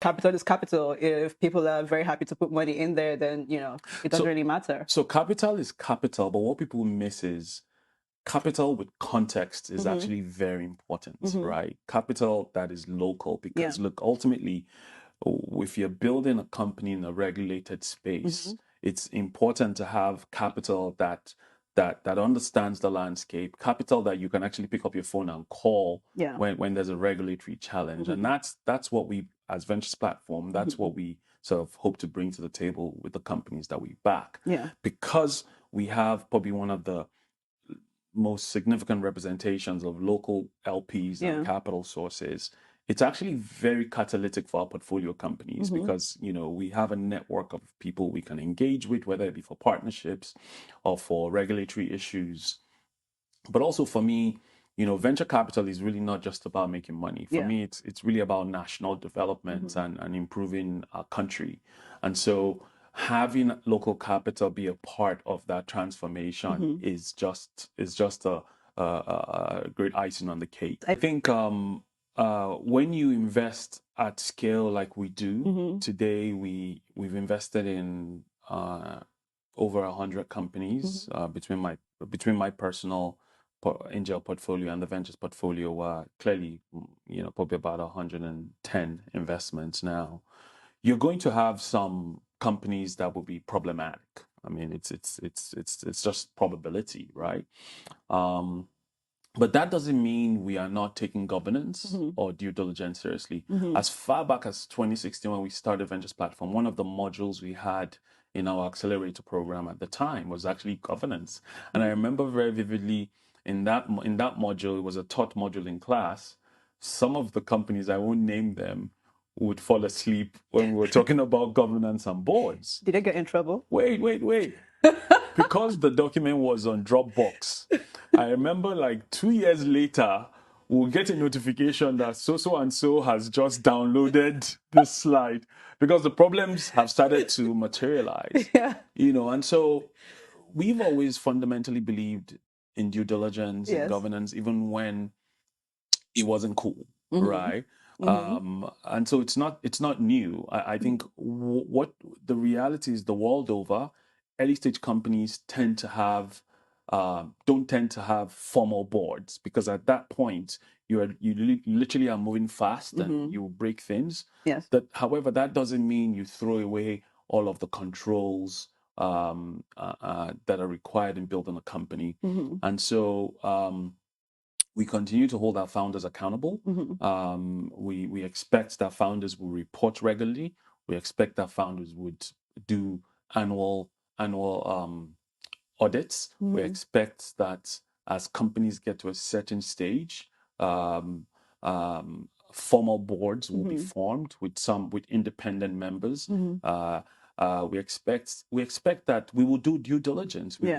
capital is capital. If people are very happy to put money in there, then, it doesn't So, really matter. so capital is capital, but what people miss is capital with context is Mm-hmm. actually very important, Mm-hmm. right? Capital that is local, Yeah. because look, ultimately, if you're building a company in a regulated Mm-hmm. space, it's important to have capital that understands the landscape, capital that you can actually pick up your phone and call Yeah. when there's a regulatory challenge. And Mm-hmm. that's what we, as Ventures Platform, that's Mm-hmm. what we sort of hope to bring to the table with the companies that we back. Yeah. Because we have probably one of the most significant representations of local LPs and Yeah. capital sources, it's actually very catalytic for our portfolio companies Mm-hmm. because we have a network of people we can engage with, whether it be for partnerships or for regulatory issues. But also for me, venture capital is really not just about making money. For Yeah. me, it's really about national development Mm-hmm. and improving our country. And so having local capital be a part of that transformation Mm-hmm. is just a great icing on the cake. I think when you invest at scale like we do Mm-hmm. today, we've invested in over 100 Mm-hmm. companies between my personal angel portfolio and the ventures portfolio. Clearly, probably about 110 investments now. You're going to have some companies that will be problematic. I mean, it's just probability, right? Um, but that doesn't mean we are not taking governance Mm-hmm. or due diligence seriously. Mm-hmm. As far back as 2016, when we started Ventures Platform, one of the modules we had in our accelerator program at the time was actually governance. And I remember very vividly in that module, it was a taught module in class. Some of the companies, I won't name them, would fall asleep when we were talking about governance and boards. Did I get in trouble? Wait. Because the document was on Dropbox, I remember like 2 years later, we'll get a notification that so and so has just downloaded this slide because the problems have started to materialize. Yeah. And so we've always fundamentally believed in due diligence, in Yes. governance, even when it wasn't cool, Mm-hmm. right? Mm-hmm. And so it's not new. I think what the reality is, the world over, early stage companies don't tend to have formal boards because at that point you literally are moving fast and Mm-hmm. you break things. Yes. However, that doesn't mean you throw away all of the controls that are required in building a company. Mm-hmm. And so we continue to hold our founders accountable. Mm-hmm. We expect that founders will report regularly. We expect that founders would do annual audits. We Mm-hmm. expect that as companies get to a certain stage, um, formal boards will be Mm-hmm. formed with independent members. Mm-hmm. We expect that we will do due diligence. We Yeah. will